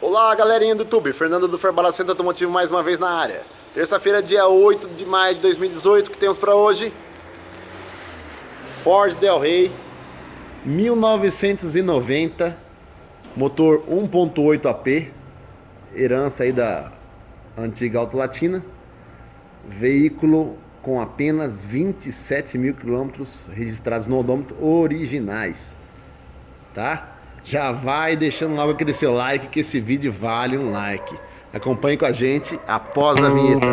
Olá, galerinha do YouTube, Fernando do Ferbala Centro Automotivo mais uma vez na área. Terça-feira, dia 8 de maio de 2018, que temos para hoje? Ford Del Rey 1990, motor 1.8 AP, herança aí da antiga Auto Latina, veículo com apenas 27 mil quilômetros registrados no odômetro originais, tá? Já vai deixando logo aquele seu like, que esse vídeo vale um like. Acompanhe com a gente após a vinheta.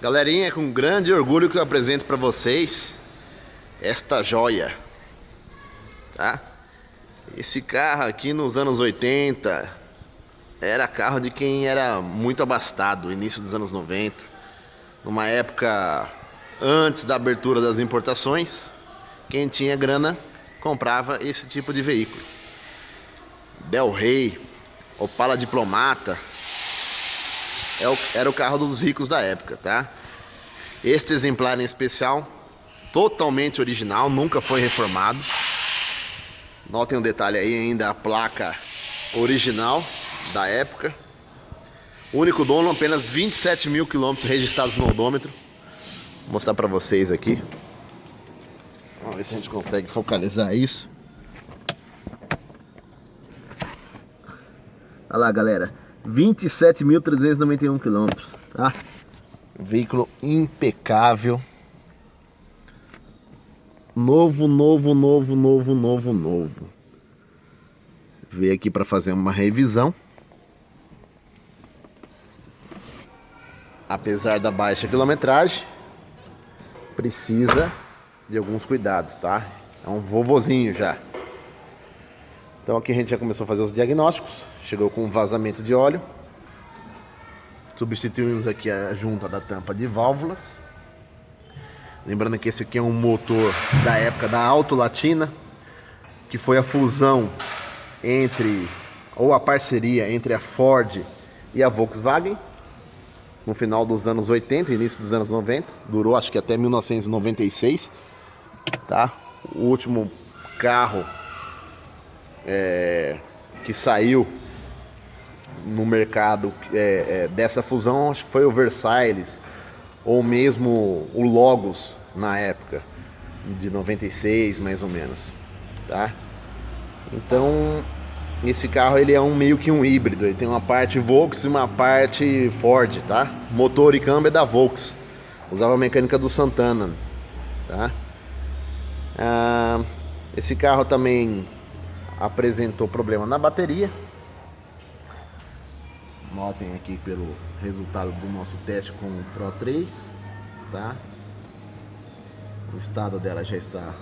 Galerinha, é com grande orgulho que eu apresento para vocês esta joia, tá? Esse carro aqui nos anos 80 era carro de quem era muito abastado, início dos anos 90, numa época antes da abertura das importações. Quem tinha grana comprava esse tipo de veículo. Del Rey, Opala Diplomata, era o carro dos ricos da época, tá? Este exemplar em especial, totalmente original, nunca foi reformado. Notem um detalhe aí ainda, a placa original da época. O único dono, apenas 27 mil quilômetros registrados no odômetro. Vou mostrar pra vocês aqui. Vamos ver se a gente consegue focalizar isso. Olha lá, galera, 27.391 quilômetros, tá? Veículo impecável. Novo. Veio aqui para fazer uma revisão. Apesar da baixa quilometragem, precisa de alguns cuidados, tá? É um vovozinho já. Então aqui a gente já começou a fazer os diagnósticos. Chegou com um vazamento de óleo. Substituímos aqui a junta da tampa de válvulas. Lembrando que esse aqui é um motor da época da Auto Latina, que foi a fusão entre, ou a parceria entre a Ford e a Volkswagen no final dos anos 80, início dos anos 90. Durou acho que até 1996, tá? O último carro que saiu no mercado dessa fusão, acho que foi o Versailles, ou mesmo o Logos na época de 96 mais ou menos, tá? Então esse carro ele é meio que um híbrido. Ele tem uma parte Volks e uma parte Ford, tá? Motor e câmbio é da Volks, usava a mecânica do Santana, tá? Esse carro também apresentou problema na bateria. Notem aqui pelo resultado do nosso teste com o Pro 3, tá? O estado dela já está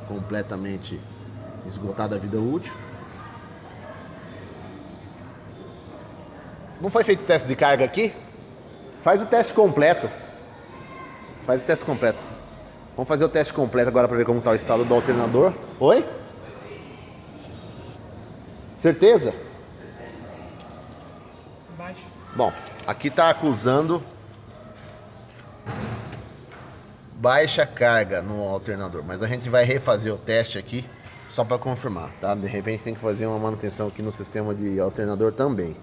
completamente esgotada a vida útil. Não foi feito teste de carga aqui? Faz o teste completo. Faz o teste completo. Vamos fazer o teste completo agora para ver como está o estado do alternador. Oi? Certeza? Baixo. Bom, aqui está acusando baixa carga no alternador, mas a gente vai refazer o teste aqui só para confirmar, tá? De repente tem que fazer uma manutenção aqui no sistema de alternador também.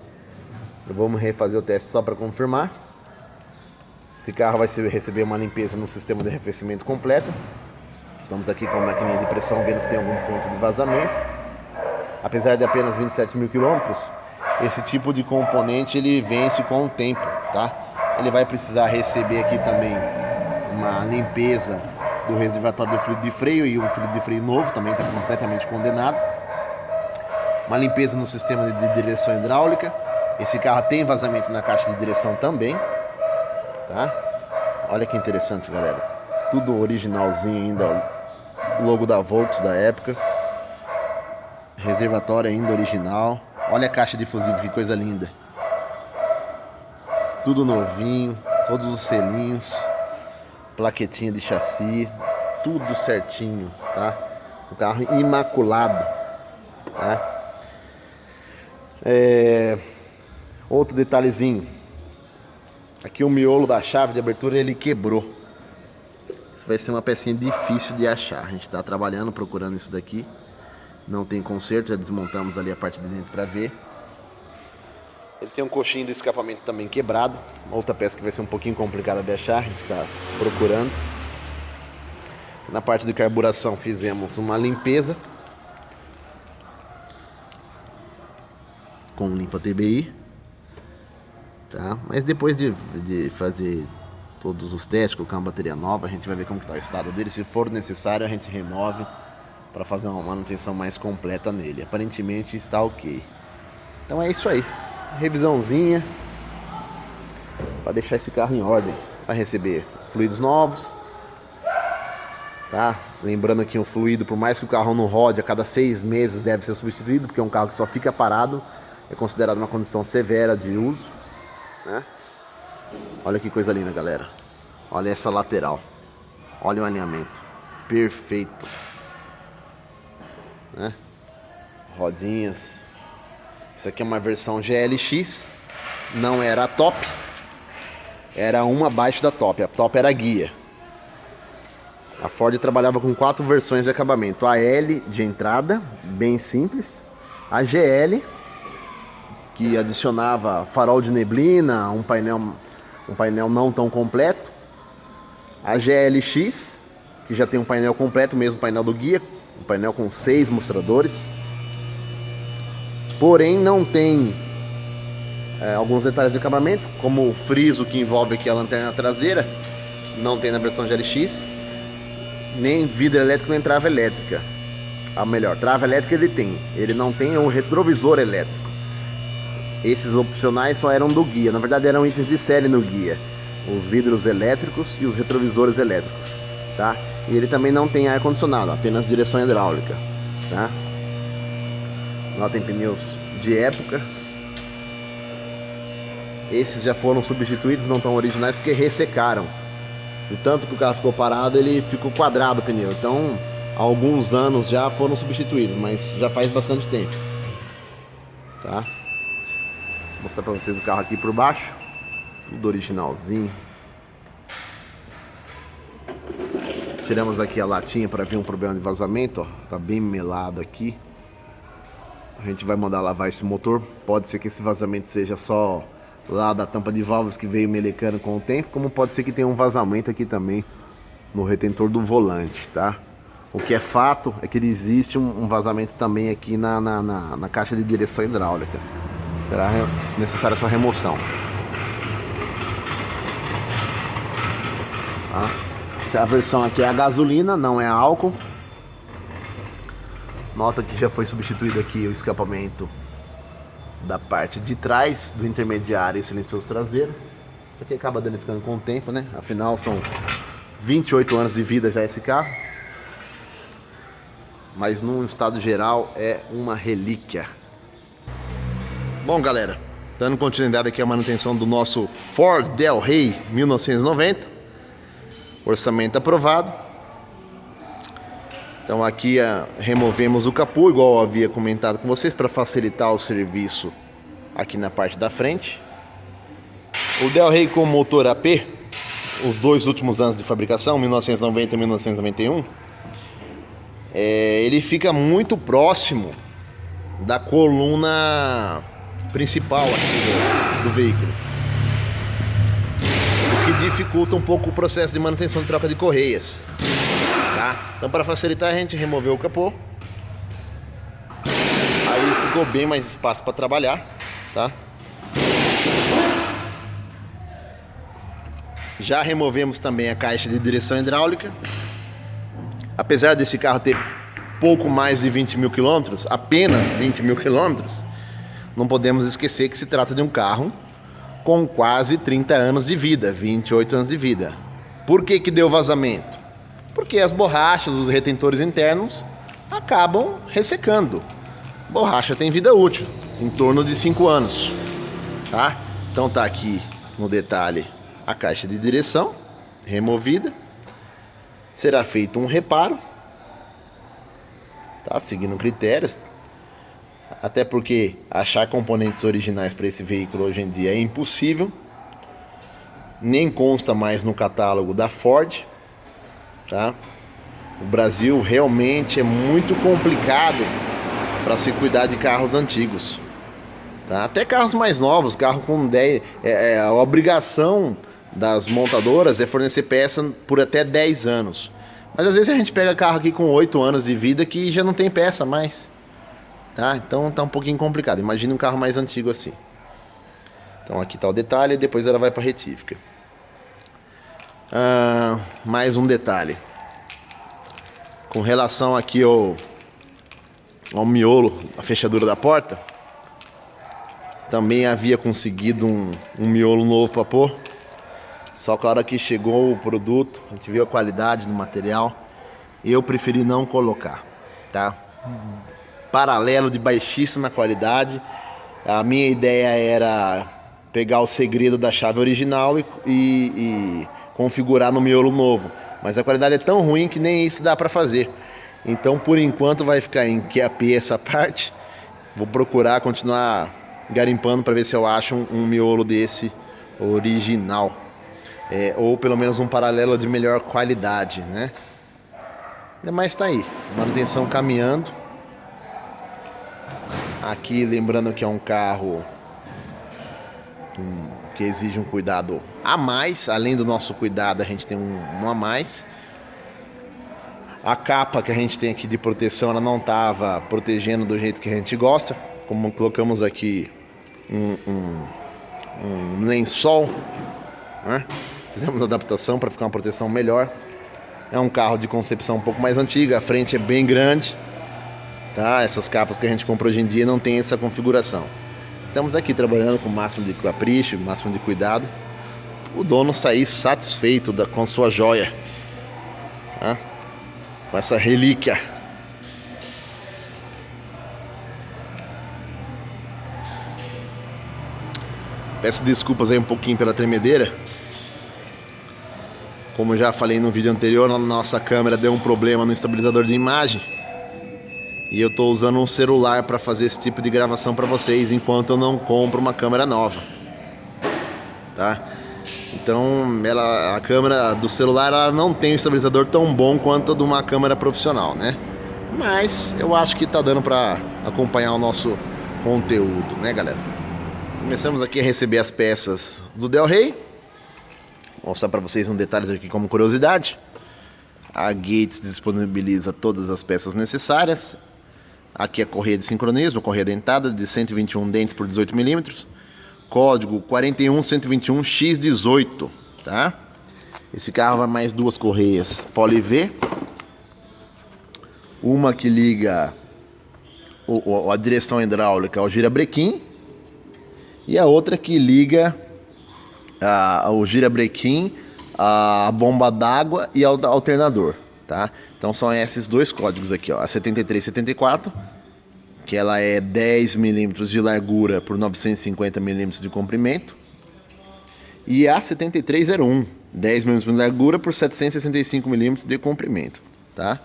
Vamos refazer o teste só para confirmar. Esse carro vai receber uma limpeza no sistema de arrefecimento completo. Estamos aqui com a maquininha de pressão vendo se tem algum ponto de vazamento. Apesar de apenas 27 mil quilômetros, esse tipo de componente ele vence com o tempo, tá? Ele vai precisar receber aqui também uma limpeza do reservatório do fluido de freio, e um fluido de freio novo também está completamente condenado. Uma limpeza no sistema de direção hidráulica. Esse carro tem vazamento na caixa de direção também, tá? Olha que interessante, galera. Tudo originalzinho ainda, o logo da Volks da época. Reservatório ainda original. Olha a caixa de fusível, que coisa linda. Tudo novinho, todos os selinhos, plaquetinha de chassi, tudo certinho, tá? O carro imaculado, tá? Outro detalhezinho. Aqui o miolo da chave de abertura ele quebrou. Isso vai ser uma pecinha difícil de achar. A gente está trabalhando, procurando isso daqui. Não tem conserto, já desmontamos ali a parte de dentro para ver. Ele tem um coxinho do escapamento também quebrado. Outra peça que vai ser um pouquinho complicada de achar, a gente está procurando. Na parte de carburação fizemos uma limpeza com limpa TBI, tá? Mas depois de fazer todos os testes, colocar uma bateria nova, a gente vai ver como está o estado dele. Se for necessário, a gente remove para fazer uma manutenção mais completa nele. Aparentemente está ok. Então é isso aí, revisãozinha para deixar esse carro em ordem, para receber fluidos novos, tá? Lembrando que o fluido, por mais que o carro não rode, a cada 6 meses deve ser substituído, porque é um carro que só fica parado, é considerado uma condição severa de uso, né? Olha que coisa linda, galera. Olha essa lateral, olha o alinhamento perfeito, né? Rodinhas. Isso aqui é uma versão GLX, não era a top, era uma abaixo da top. A top era a guia. A Ford trabalhava com 4 versões de acabamento: a L de entrada, bem simples, a GL, que adicionava farol de neblina, um painel não tão completo, a GLX, que já tem um painel completo, mesmo painel do guia, um painel com 6 mostradores, porém não tem alguns detalhes de acabamento, como o friso que envolve aqui a lanterna traseira, não tem na versão GLX, nem vidro elétrico nem trava elétrica. Melhor, trava elétrica ele não tem o retrovisor elétrico. Esses opcionais só eram do guia, na verdade eram itens de série no guia, os vidros elétricos e os retrovisores elétricos, tá? E ele também não tem ar condicionado, apenas direção hidráulica, tá? Lá tem pneus de época. Esses já foram substituídos, não estão originais porque ressecaram. E tanto que o carro ficou parado, ele ficou quadrado o pneu. Então, há alguns anos já foram substituídos, mas já faz bastante tempo, tá? Vou mostrar pra vocês o carro aqui por baixo. Tudo originalzinho. Tiramos aqui a latinha para ver um problema de vazamento, ó. Tá bem melado aqui. A gente vai mandar lavar esse motor. Pode ser que esse vazamento seja só lá da tampa de válvulas que veio melecando com o tempo, como pode ser que tenha um vazamento aqui também no retentor do volante, tá? O que é fato é que existe um vazamento também aqui na caixa de direção hidráulica. Será necessária a sua remoção, tá? Essa versão aqui é a gasolina, não é a álcool. Nota que já foi substituído aqui o escapamento da parte de trás do intermediário e silencioso traseiro. Isso aqui acaba danificando com o tempo, né? Afinal são 28 anos de vida já esse carro. Mas num estado geral é uma relíquia. Bom, galera, dando continuidade aqui à manutenção do nosso Ford Del Rey 1990. Orçamento aprovado. Então aqui removemos o capô, igual eu havia comentado com vocês, para facilitar o serviço aqui na parte da frente. O Del Rey com motor AP, os 2 últimos anos de fabricação, 1990 e 1991, ele fica muito próximo da coluna principal aqui do veículo, o que dificulta um pouco o processo de manutenção de troca de correias, tá? Então, para facilitar, a gente removeu o capô. Aí ficou bem mais espaço para trabalhar, tá? Já removemos também a caixa de direção hidráulica. Apesar desse carro ter pouco mais de 20 mil quilômetros, apenas 20 mil quilômetros, não podemos esquecer que se trata de um carro com quase 30 anos de vida, 28 anos de vida. Por que que deu vazamento? Porque as borrachas, os retentores internos acabam ressecando. Borracha tem vida útil, em torno de 5 anos, tá? Então tá aqui no detalhe a caixa de direção removida. Será feito um reparo, tá? Seguindo critérios. Até porque achar componentes originais para esse veículo hoje em dia é impossível. Nem consta mais no catálogo da Ford. tá? O Brasil realmente é muito complicado para se cuidar de carros antigos, tá? Até carros mais novos, carro com 10, a obrigação das montadoras é fornecer peça por até 10 anos. Mas às vezes a gente pega carro aqui com 8 anos de vida que já não tem peça mais, tá? Então tá um pouquinho complicado. Imagina um carro mais antigo assim. Então aqui tá o detalhe e depois ela vai para retífica. Mais um detalhe. Com relação aqui ao miolo, a fechadura da porta, também havia conseguido um miolo novo para pôr. Só que a hora que chegou o produto, a gente viu a qualidade do material, eu preferi não colocar, tá? Paralelo de baixíssima qualidade. A minha ideia era pegar o segredo da chave original e configurar no miolo novo, mas a qualidade é tão ruim que nem isso dá para fazer. Então por enquanto vai ficar em QAP essa parte. Vou procurar continuar garimpando para ver se eu acho um miolo desse original, ou pelo menos um paralelo de melhor qualidade, né? Mas tá aí, manutenção caminhando. Aqui lembrando que é um carro que exige um cuidado a mais. Além do nosso cuidado, a gente tem um a mais. A capa que a gente tem aqui de proteção, ela não estava protegendo do jeito que a gente gosta. Como colocamos aqui um lençol, né? Fizemos adaptação para ficar uma proteção melhor. É um carro de concepção um pouco mais antiga, a frente é bem grande, tá? Essas capas que a gente compra hoje em dia não tem essa configuração. Estamos aqui trabalhando com o máximo de capricho, o máximo de cuidado. O dono sair satisfeito com sua joia, tá? Com essa relíquia. Peço desculpas aí um pouquinho pela tremedeira. Como já falei no vídeo anterior, a nossa câmera deu um problema no estabilizador de imagem. E eu estou usando um celular para fazer esse tipo de gravação para vocês, enquanto eu não compro uma câmera nova, tá? Então a câmera do celular ela não tem um estabilizador tão bom quanto a de uma câmera profissional, né? Mas eu acho que tá dando para acompanhar o nosso conteúdo, né, galera? Começamos aqui a receber as peças do Del Rey. Vou mostrar para vocês um detalhes aqui como curiosidade. A Gates disponibiliza todas as peças necessárias. Aqui a correia de sincronismo, correia dentada de 121 dentes por 18 milímetros. Código 41121X18, tá? Esse carro vai mais duas correias Poly V. Uma que liga a direção hidráulica ao girabrequim. E a outra que liga o girabrequim, a bomba d'água e ao alternador, tá? Então são esses dois códigos aqui, ó. A 7374, que ela é 10 milímetros de largura por 950 milímetros de comprimento. E a 7301, 10 milímetros de largura por 765 milímetros de comprimento, tá?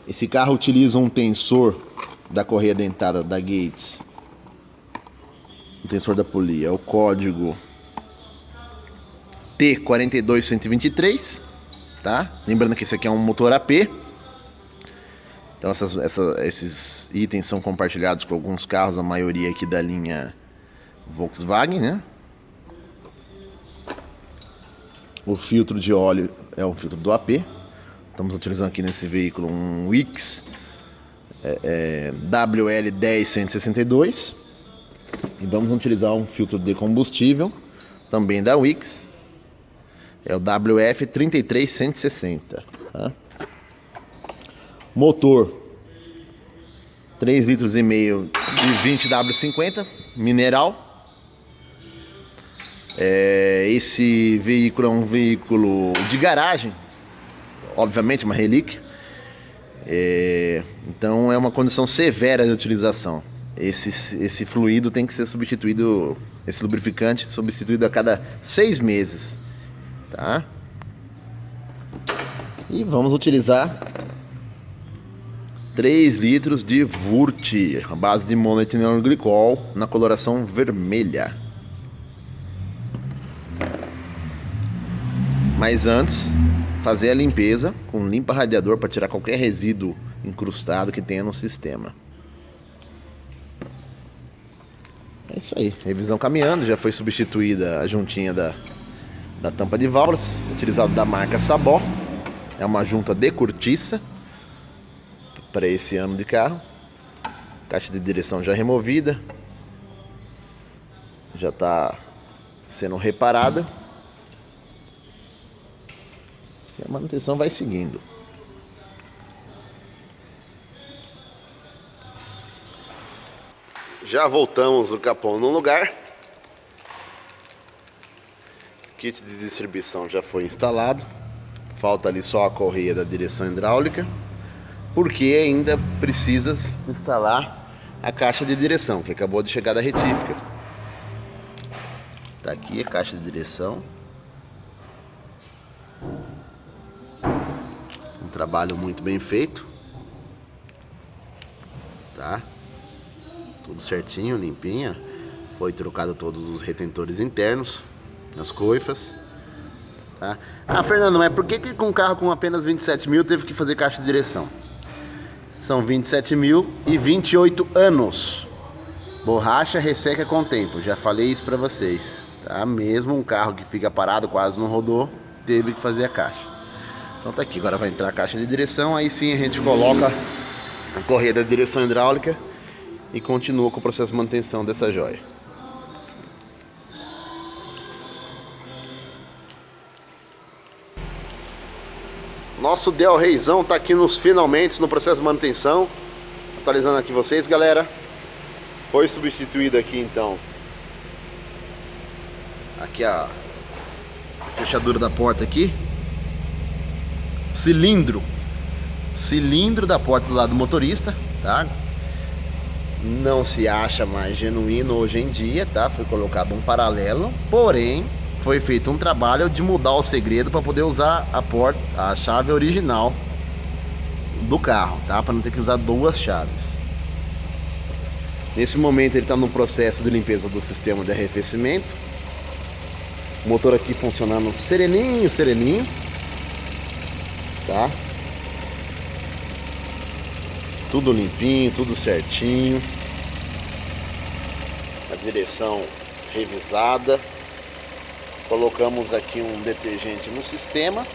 Esse carro utiliza um tensor da correia dentada da Gates. O tensor da polia é o código T42123, tá? Lembrando que esse aqui é um motor AP. Então esses itens são compartilhados com alguns carros, a maioria aqui da linha Volkswagen, né? O filtro de óleo é o filtro do AP. Estamos utilizando aqui nesse veículo um Wix WL10162. E vamos utilizar um filtro de combustível, também da Wix. É o WF33160, tá? Motor 3,5 litros de 20W50 mineral. Esse veículo é um veículo de garagem, obviamente uma relíquia. Então é uma condição severa de utilização. Esse fluido tem que ser substituído, esse lubrificante substituído a cada 6 meses, tá? E vamos utilizar 3 litros de Vurt, a base de monoetileno glicol, na coloração vermelha. Mas antes, fazer a limpeza com limpa radiador para tirar qualquer resíduo incrustado que tenha no sistema. É isso aí, revisão caminhando. Já foi substituída a juntinha da tampa de válvulas, utilizado da marca Sabó. É uma junta de cortiça para esse ano de carro. Caixa de direção já removida, já está sendo reparada e a manutenção vai seguindo. Já voltamos o capô no lugar. Kit de distribuição já foi instalado. Falta ali só a correia da direção hidráulica, porque ainda precisa instalar a caixa de direção, que acabou de chegar da retífica. Tá aqui a caixa de direção. Um trabalho muito bem feito. Tá? Tudo certinho, limpinha. Foi trocado todos os retentores internos, as coifas. Tá? Ah, Fernando, mas por que com um carro com apenas 27 mil teve que fazer caixa de direção? São 27 mil e 28 anos. Borracha resseca com o tempo, já falei isso pra vocês, tá? Mesmo um carro que fica parado, quase não rodou, teve que fazer a caixa. Então tá aqui, agora vai entrar a caixa de direção. Aí sim a gente coloca a correia da direção hidráulica e continua com o processo de manutenção dessa joia. Nosso Del Reizão tá aqui nos finalmente no processo de manutenção. Atualizando aqui vocês, galera. Foi substituído aqui então aqui a fechadura da porta aqui. Cilindro da porta do lado do motorista, tá? Não se acha mais genuíno hoje em dia, tá? Foi colocado um paralelo, porém foi feito um trabalho de mudar o segredo para poder usar a chave original do carro, tá? Para não ter que usar duas chaves. Nesse momento ele está no processo de limpeza do sistema de arrefecimento. O motor aqui funcionando sereninho, tá? Tudo limpinho, tudo certinho. A direção revisada. Colocamos aqui um detergente no sistema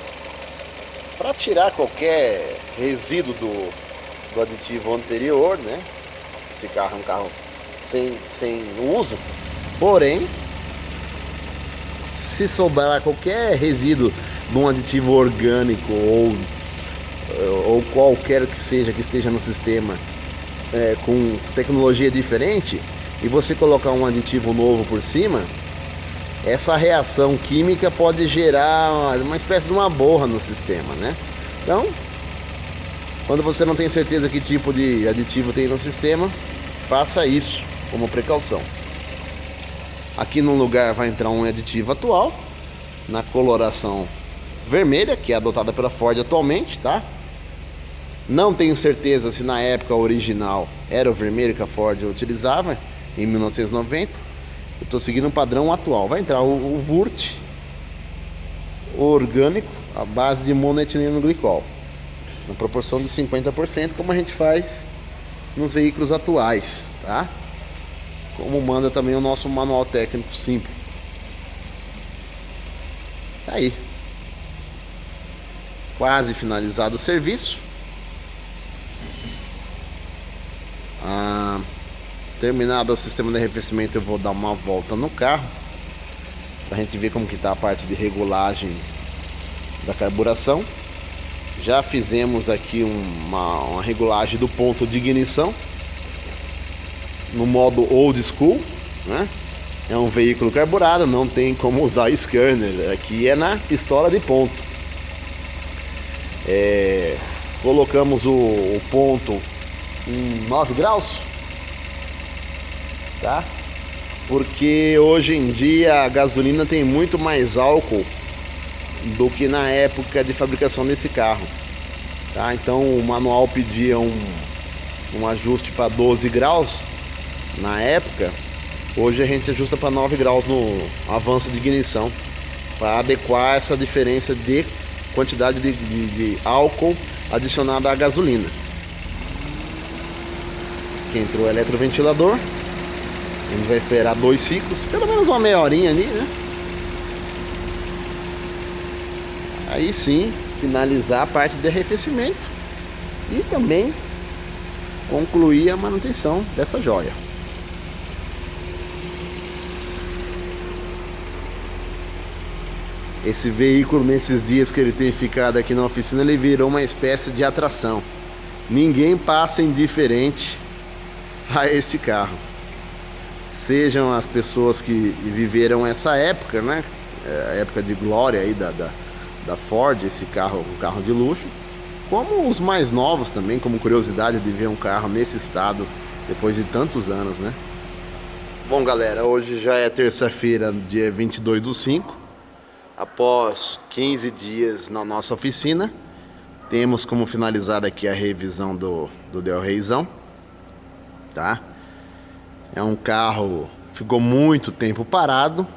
para tirar qualquer resíduo do aditivo anterior, né? Esse carro é um carro sem uso, porém, se sobrar qualquer resíduo de um aditivo orgânico ou qualquer que seja que esteja no sistema com tecnologia diferente, e você colocar um aditivo novo por cima, essa reação química pode gerar uma espécie de uma borra no sistema, né? Então, quando você não tem certeza que tipo de aditivo tem no sistema, faça isso como precaução. Aqui no lugar vai entrar um aditivo atual, na coloração vermelha, que é adotada pela Ford atualmente, tá? Não tenho certeza se na época original era o vermelho que a Ford utilizava, em 1990. Eu estou seguindo um padrão atual. Vai entrar o Vurt orgânico à base de monoetileno glicol, na proporção de 50%, como a gente faz nos veículos atuais, tá? Como manda também o nosso manual técnico simples. Tá aí. Quase finalizado o serviço. Terminado o sistema de arrefecimento, eu vou dar uma volta no carro pra gente ver como que tá a parte de regulagem da carburação. Já fizemos aqui uma regulagem do ponto de ignição no modo old school, né? É um veículo carburado, não tem como usar scanner. Aqui é na pistola de ponto. Colocamos o ponto em 9 graus, tá? Porque hoje em dia a gasolina tem muito mais álcool do que na época de fabricação desse carro, tá? Então o manual pedia um ajuste para 12 graus na época. Hoje a gente ajusta para 9 graus no avanço de ignição. para adequar essa diferença de quantidade de álcool adicionada à gasolina. Aqui entrou o eletroventilador. A gente vai esperar 2 ciclos, pelo menos uma meia horinha ali, né? Aí sim, finalizar a parte de arrefecimento e também concluir a manutenção dessa joia. Esse veículo, nesses dias que ele tem ficado aqui na oficina, ele virou uma espécie de atração. Ninguém passa indiferente a esse carro. Sejam as pessoas que viveram essa época, né? A época de glória aí da Ford, esse carro, um carro de luxo, como os mais novos também, como curiosidade de ver um carro nesse estado depois de tantos anos, né? Bom, galera, hoje já é terça-feira, dia 22/5. Após 15 dias na nossa oficina, temos como finalizada aqui a revisão do Del Reyzão, tá? É um carro que ficou muito tempo parado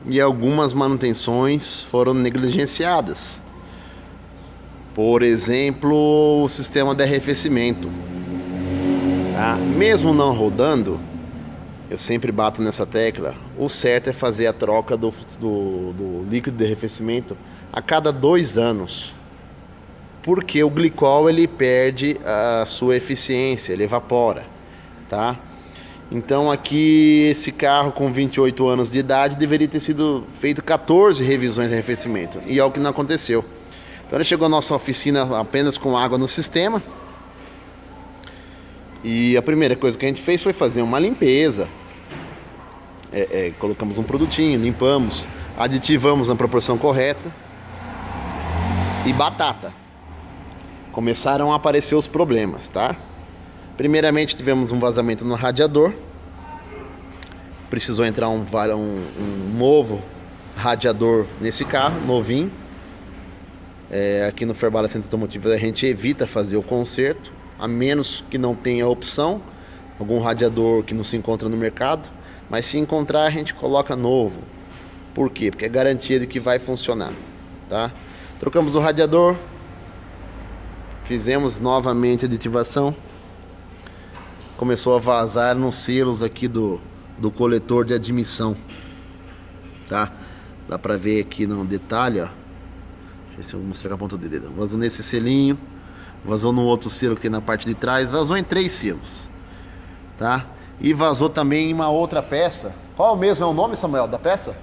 e algumas manutenções foram negligenciadas. Por exemplo, o sistema de arrefecimento, tá? Mesmo não rodando, eu sempre bato nessa tecla, o certo é fazer a troca do líquido de arrefecimento a cada 2 anos. Porque o glicol ele perde a sua eficiência, ele evapora, tá? Então aqui esse carro com 28 anos de idade deveria ter sido feito 14 revisões de arrefecimento, e é o que não aconteceu. Então ele chegou à nossa oficina apenas com água no sistema. E a primeira coisa que a gente fez foi fazer uma limpeza. Colocamos um produtinho, limpamos, aditivamos na proporção correta. E batata, começaram a aparecer os problemas, tá? Primeiramente tivemos um vazamento no radiador. Precisou entrar um novo radiador nesse carro, novinho. Aqui no Ferbala Centro Automotivo a gente evita fazer o conserto, a menos que não tenha opção, algum radiador que não se encontra no mercado. Mas se encontrar, a gente coloca novo. Por quê? Porque é garantia de que vai funcionar, tá? Trocamos o radiador, fizemos novamente a aditivação. Começou a vazar nos selos aqui do coletor de admissão, tá? Dá pra ver aqui no detalhe, ó. Deixa eu ver se eu vou mostrar com a ponta do dedo. Vazou nesse selinho, vazou no outro selo que tem na parte de trás, vazou em 3 selos, tá? E vazou também em uma outra peça. Qual mesmo é o nome, Samuel, da peça?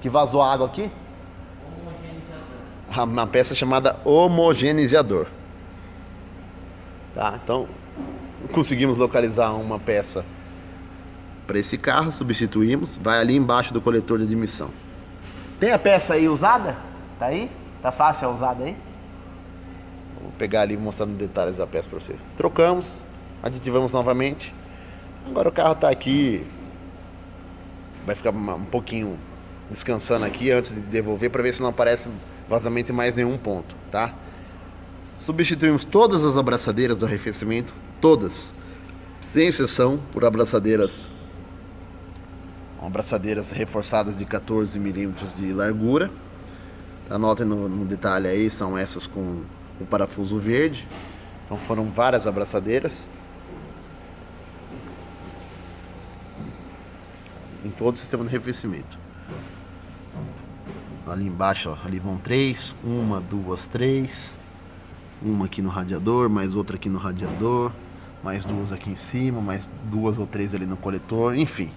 Que vazou a água aqui? Uma peça chamada homogeneizador. Tá, então conseguimos localizar uma peça para esse carro, substituímos. Vai ali embaixo do coletor de admissão. Tem a peça aí usada? Tá aí? Tá fácil a usada aí? Vou pegar ali e mostrar nos detalhes da peça para você. Trocamos, aditivamos novamente. Agora o carro tá aqui. Vai ficar um pouquinho descansando aqui antes de devolver, para ver se não aparece vazamento em mais nenhum ponto, tá? Substituímos todas as abraçadeiras do arrefecimento, todas, sem exceção, por abraçadeiras reforçadas de 14 milímetros de largura. Anotem no detalhe aí, são essas com o parafuso verde. Então foram várias abraçadeiras em todo o sistema de arrefecimento. Ali embaixo, ó, ali vão 3, 1, 2, 3. Uma aqui no radiador, mais outra aqui no radiador, mais 2 aqui em cima, mais 2 ou 3 ali no coletor, enfim.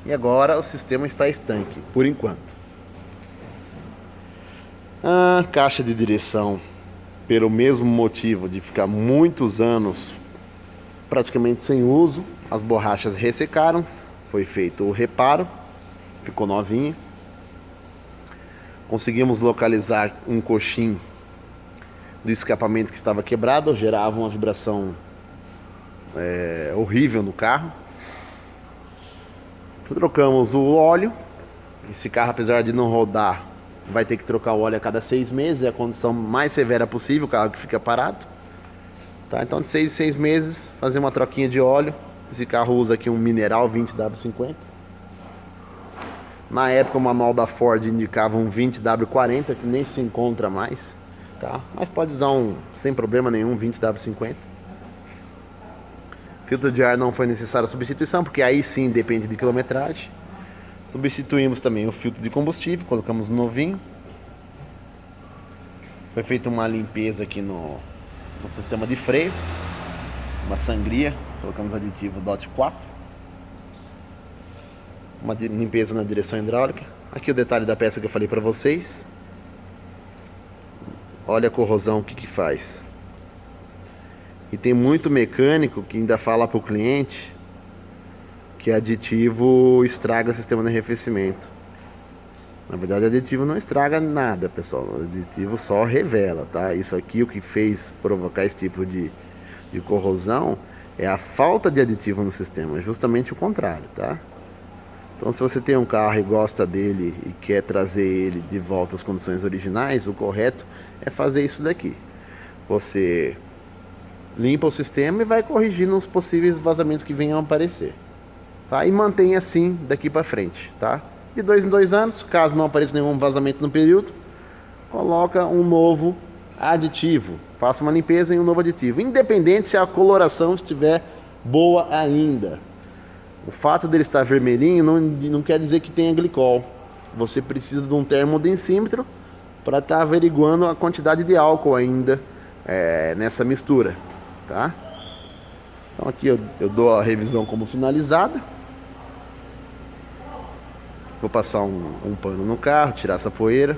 E agora o sistema está estanque, por enquanto. A caixa de direção, pelo mesmo motivo de ficar muitos anos praticamente sem uso, as borrachas ressecaram, foi feito o reparo, ficou novinha. Conseguimos localizar um coxim do escapamento que estava quebrado, gerava uma vibração horrível no carro. Trocamos o óleo. Esse carro, apesar de não rodar, vai ter que trocar o óleo a cada 6 meses. É a condição mais severa possível, o carro que fica parado, tá? Então de 6 em 6 meses fazer uma troquinha de óleo. Esse carro usa aqui um Mineral 20W50. Na época o manual da Ford indicava um 20W40, que nem se encontra mais, tá? Mas pode usar sem problema nenhum, 20W50. Filtro de ar não foi necessária a substituição, porque aí sim depende de quilometragem. Substituímos também o filtro de combustível, colocamos novinho. Foi feita uma limpeza aqui no sistema de freio, uma sangria, colocamos aditivo DOT 4. Uma limpeza na direção hidráulica. Aqui o detalhe da peça que eu falei para vocês. Olha a corrosão, o que faz. E tem muito mecânico que ainda fala para o cliente que aditivo estraga o sistema de arrefecimento. Na verdade, aditivo não estraga nada, pessoal. O aditivo só revela, tá? Isso aqui, o que fez provocar esse tipo de corrosão é a falta de aditivo no sistema, justamente o contrário, tá? Então, se você tem um carro e gosta dele e quer trazer ele de volta às condições originais, o correto é fazer isso daqui. Você limpa o sistema e vai corrigindo os possíveis vazamentos que venham a aparecer, tá? E mantém assim daqui para frente, tá? De 2 em 2 anos, caso não apareça nenhum vazamento no período, coloca um novo aditivo. Faça uma limpeza em um novo aditivo, independente se a coloração estiver boa ainda. O fato dele estar vermelhinho não quer dizer que tenha glicol. Você precisa de um termodensímetro para estar averiguando a quantidade de álcool ainda nessa mistura, tá? Então aqui eu dou a revisão como finalizada. Vou passar um pano no carro, tirar essa poeira.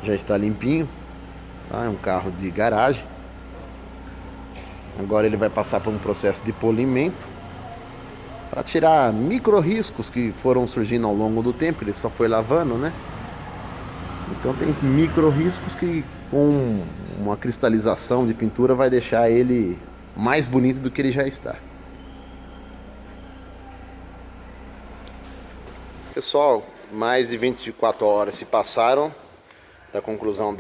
Já está limpinho, tá? É um carro de garagem. Agora ele vai passar por um processo de polimento para tirar micro riscos que foram surgindo ao longo do tempo. Ele só foi lavando, né? Então tem micro riscos que com uma cristalização de pintura vai deixar ele mais bonito do que ele já está. Pessoal, mais de 24 horas se passaram da conclusão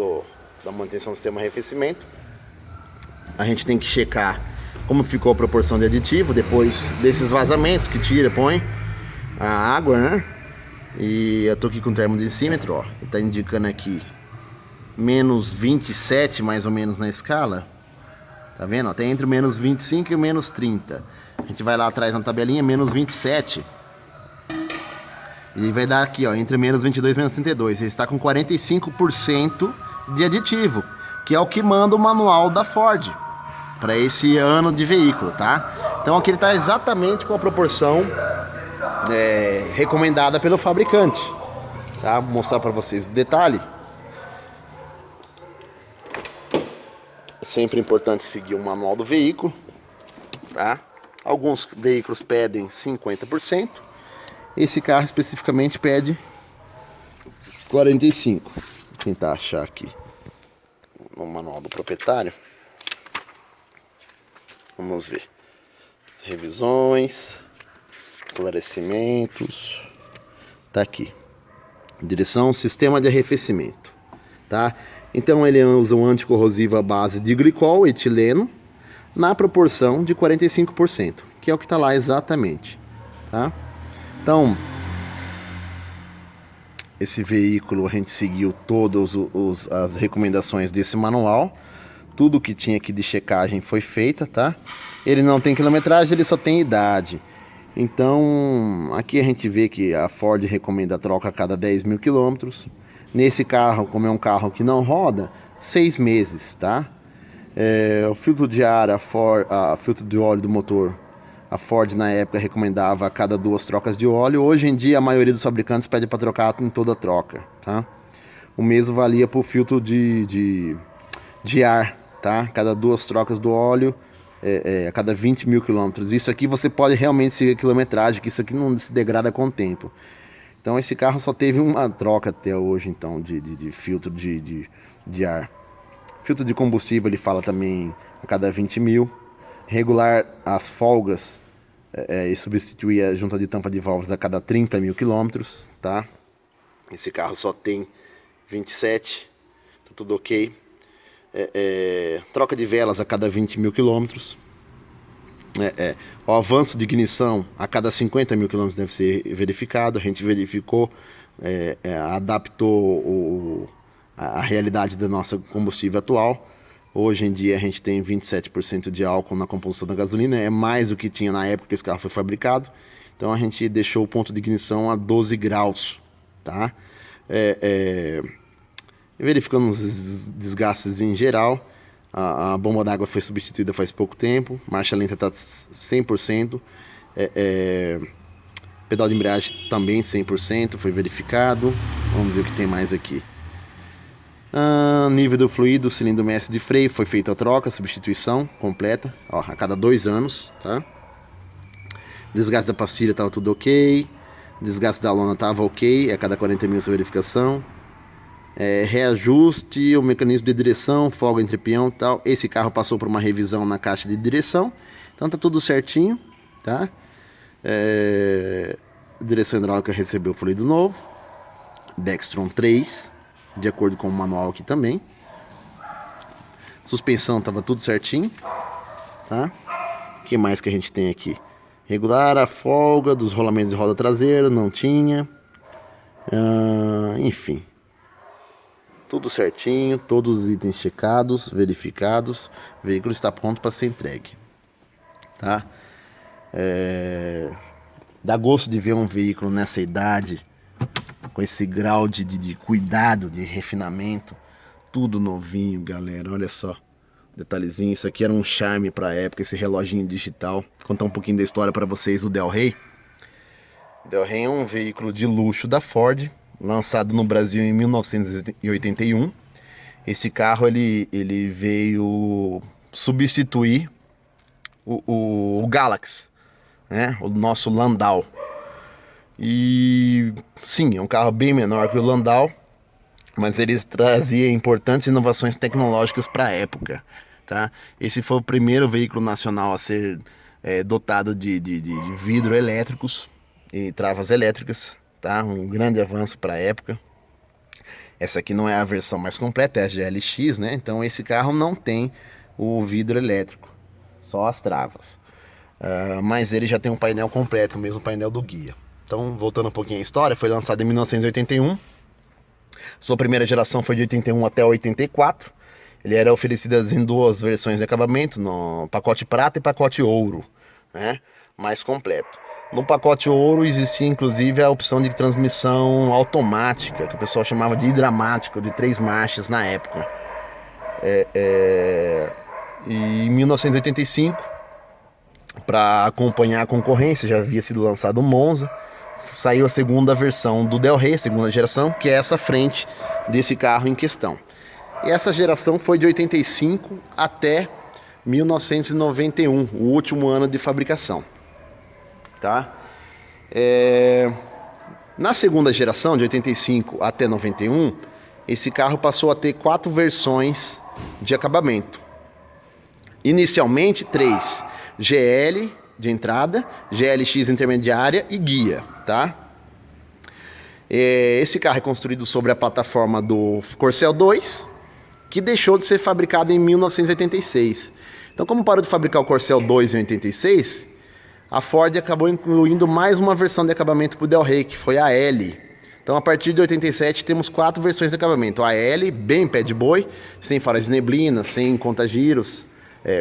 da manutenção do sistema de arrefecimento. A gente tem que checar como ficou a proporção de aditivo depois desses vazamentos que tira, põe a água, né? E eu tô aqui com o termodensímetro, ó. Ele tá indicando aqui menos 27 mais ou menos na escala. Tá vendo? Tem entre o menos 25 e o menos 30. A gente vai lá atrás na tabelinha, menos 27. E vai dar aqui, ó, entre menos 22 e menos 32. Ele está com 45% de aditivo, que é o que manda o manual da Ford para esse ano de veículo, tá? Então aqui ele está exatamente com a proporção recomendada pelo fabricante, tá? Vou mostrar para vocês o detalhe. É sempre importante seguir o manual do veículo, tá? Alguns veículos pedem 50%. Esse carro especificamente pede 45%. Vou tentar achar aqui no manual do proprietário. Vamos ver. As revisões, esclarecimentos. Tá aqui. Direção sistema de arrefecimento, tá? Então ele usa um anticorrosivo à base de glicol, etileno, na proporção de 45%, que é o que está lá exatamente, tá? Então, esse veículo a gente seguiu todas as recomendações desse manual. Tudo que tinha aqui de checagem foi feita, tá? Ele não tem quilometragem, ele só tem idade. Então, aqui a gente vê que a Ford recomenda a troca a cada 10 mil quilômetros. Nesse carro, como é um carro que não roda, 6 meses, tá? O filtro de ar, filtro de óleo do motor, a Ford na época recomendava a cada 2 trocas de óleo. Hoje em dia a maioria dos fabricantes pede para trocar em toda troca, tá? O mesmo valia para o filtro de ar, tá? Cada 2 trocas do óleo, a cada 20 mil quilômetros. Isso aqui você pode realmente seguir a quilometragem, que isso aqui não se degrada com o tempo. Então esse carro só teve uma troca até hoje, então, de filtro de ar. Filtro de combustível ele fala também a cada 20 mil. Regular as folgas e substituir a junta de tampa de válvulas a cada 30 mil quilômetros, tá? Esse carro só tem 27, tá tudo ok. Troca de velas a cada 20 mil quilômetros. O avanço de ignição a cada 50 mil quilômetros deve ser verificado. A gente verificou, adaptou a realidade da nossa combustível atual. Hoje em dia a gente tem 27% de álcool na composição da gasolina, é mais do que tinha na época que esse carro foi fabricado. Então a gente deixou o ponto de ignição a 12 graus, tá? Verificando os desgastes em geral. A bomba d'água foi substituída faz pouco tempo, marcha lenta está 100%, pedal de embreagem também 100%, foi verificado. Vamos ver o que tem mais aqui. Nível do fluido, cilindro mestre de freio, foi feita a troca, substituição completa, ó, a cada 2 anos, tá? Desgaste da pastilha estava tudo ok, desgaste da lona estava ok, a cada 40 mil essa verificação. Reajuste, o mecanismo de direção, folga entre peão e tal. Esse carro passou por uma revisão na caixa de direção, então tá tudo certinho, tá? Direção hidráulica recebeu fluido novo, Dextron 3, de acordo com o manual aqui também. Suspensão tava tudo certinho, tá? O que mais que a gente tem aqui? Regular a folga dos rolamentos de roda traseira, não tinha. Enfim, tudo certinho, todos os itens checados, verificados. O veículo está pronto para ser entregue, tá? Dá gosto de ver um veículo nessa idade, com esse grau de cuidado, de refinamento, tudo novinho, galera. Olha só, detalhezinho. Isso aqui era um charme para a época, esse reloginho digital. Vou contar um pouquinho da história para vocês do Del Rey. Del Rey é um veículo de luxo da Ford, lançado no Brasil em 1981. Esse carro ele veio substituir o Galaxy, né? O nosso Landau. E sim, é um carro bem menor que o Landau, mas ele trazia importantes inovações tecnológicas para a época, tá? Esse foi o primeiro veículo nacional a ser dotado de vidro elétricos e travas elétricas, tá? Um grande avanço para a época. Essa aqui não é a versão mais completa, é a GLX, né? Então esse carro não tem o vidro elétrico, só as travas. Mas ele já tem um painel completo, o mesmo painel do guia. Então, voltando um pouquinho à história, foi lançado em 1981. Sua primeira geração foi de 81 até 84. Ele era oferecido em 2 versões de acabamento, no pacote prata e pacote ouro, né? Mais completo. No pacote ouro existia inclusive a opção de transmissão automática, que o pessoal chamava de hidramática, de 3 marchas na época. E em 1985, para acompanhar a concorrência, já havia sido lançado o Monza, saiu a segunda versão do Del Rey, a segunda geração, que é essa frente desse carro em questão. E essa geração foi de 85 até 1991, o último ano de fabricação, tá? Na segunda geração, de 85 até 91, esse carro passou a ter 4 versões de acabamento. Inicialmente 3, GL de entrada, GLX intermediária e guia, tá? Esse carro é construído sobre a plataforma do Corcel 2, que deixou de ser fabricado em 1986. Então, como parou de fabricar o Corcel 2 em 86, a Ford acabou incluindo mais uma versão de acabamento para o Del Rey, que foi a L. Então, a partir de 87, temos 4 versões de acabamento. A L, bem pé de boi, sem faróis de neblina, sem conta-giros,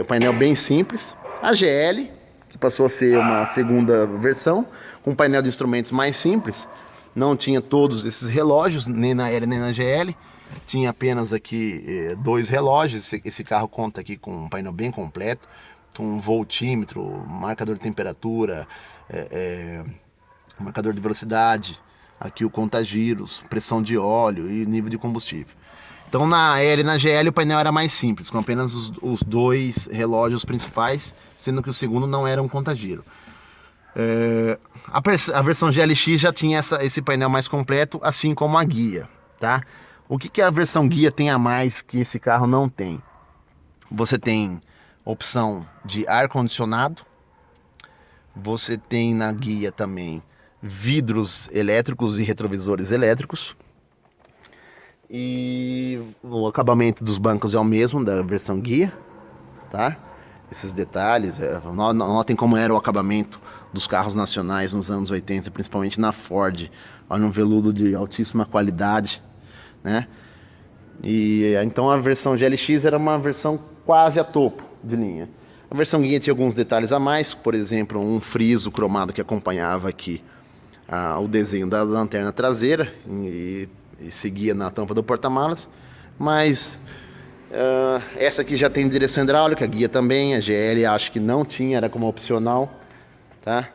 o painel bem simples. A GL, que passou a ser uma segunda versão, com um painel de instrumentos mais simples. Não tinha todos esses relógios, nem na L nem na GL. Tinha apenas aqui 2 relógios. Esse carro conta aqui com um painel bem completo, com um voltímetro, marcador de temperatura, marcador de velocidade, aqui o conta-giros, pressão de óleo e nível de combustível. Então na L e na GL o painel era mais simples, com apenas os 2 relógios principais, sendo que o segundo não era um conta-giro. A versão GLX já tinha esse painel mais completo, assim como a guia, tá? O que a versão guia tem a mais que esse carro não tem? Você tem opção de ar-condicionado, você tem na guia também vidros elétricos e retrovisores elétricos, e o acabamento dos bancos é o mesmo da versão guia, tá? esses detalhes. Notem como era o acabamento dos carros nacionais nos anos 80, principalmente na Ford. Olha, um veludo de altíssima qualidade, né? E então a versão GLX era uma versão quase a topo de linha. A versão guia tinha alguns detalhes a mais, por exemplo, um friso cromado que acompanhava aqui o desenho da lanterna traseira e seguia na tampa do porta-malas. Mas essa aqui já tem direção hidráulica, guia também. A GL acho que não tinha, era como opcional, tá?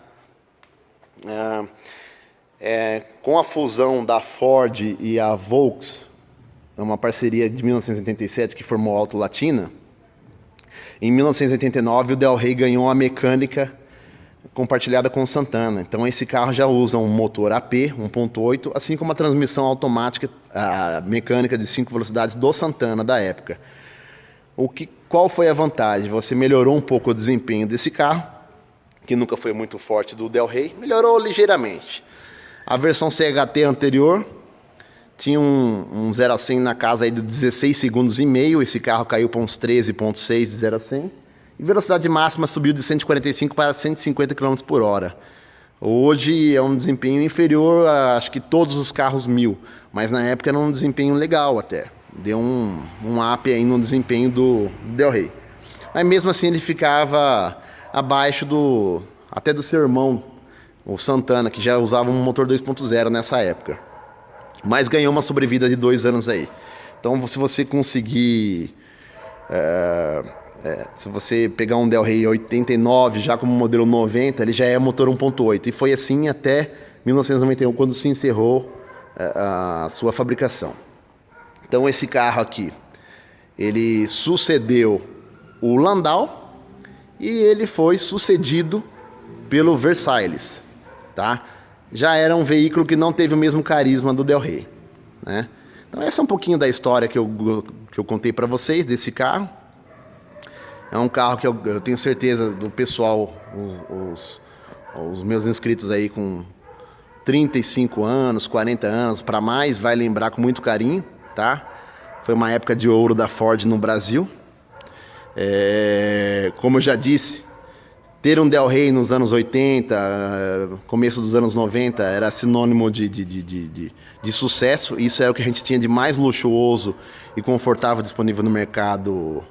Com a fusão da Ford e a Volks, uma parceria de 1987 que formou a Auto Latina, em 1989 o Del Rey ganhou a mecânica compartilhada com o Santana. Então esse carro já usa um motor AP 1.8, assim como a transmissão automática mecânica de 5 velocidades do Santana da época. Qual foi a vantagem? Você melhorou um pouco o desempenho desse carro, que nunca foi muito forte, do Del Rey, melhorou ligeiramente. A versão CHT anterior tinha um 0 a 100 na casa aí de 16 segundos e meio. Esse carro caiu para uns 13,6 de 0 a 100. E velocidade máxima subiu de 145 para 150 km por hora. Hoje é um desempenho inferior a, acho que todos os carros 1000. Mas na época era um desempenho legal até. Deu um up aí no desempenho do Del Rey. Mas mesmo assim ele ficava abaixo até do seu irmão, o Santana, que já usava um motor 2.0 nessa época. Mas ganhou uma sobrevida de 2 anos aí. Então se você conseguir... se você pegar um Del Rey 89 já como modelo 90, ele já é motor 1.8. E foi assim até 1991, quando se encerrou a sua fabricação. Então esse carro aqui, ele sucedeu o Landau e ele foi sucedido pelo Versailles, tá? Já era um veículo que não teve o mesmo carisma do Del Rey, né? Então essa é um pouquinho da história que eu contei para vocês desse carro. É um carro que eu tenho certeza do pessoal, os meus inscritos aí com 35 anos, 40 anos para mais, vai lembrar com muito carinho, tá? Foi uma época de ouro da Ford no Brasil. Como eu já disse, ter um Del Rey nos anos 80, começo dos anos 90, era sinônimo de sucesso. Isso é o que a gente tinha de mais luxuoso e confortável disponível no mercado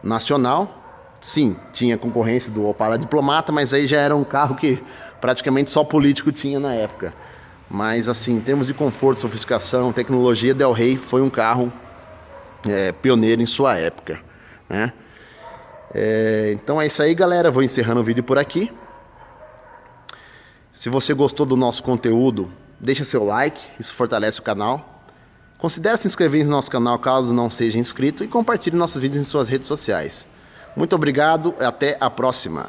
nacional. Sim, tinha concorrência do Opala Diplomata, mas aí já era um carro que praticamente só político tinha na época. Mas assim, em termos de conforto, sofisticação, tecnologia, Del Rey foi um carro pioneiro em sua época, né? Então é isso aí, galera. Vou encerrando o vídeo por aqui. Se você gostou do nosso conteúdo, deixa seu like, isso fortalece o canal. Considere se inscrever no nosso canal caso não seja inscrito e compartilhe nossos vídeos em suas redes sociais. Muito obrigado e até a próxima.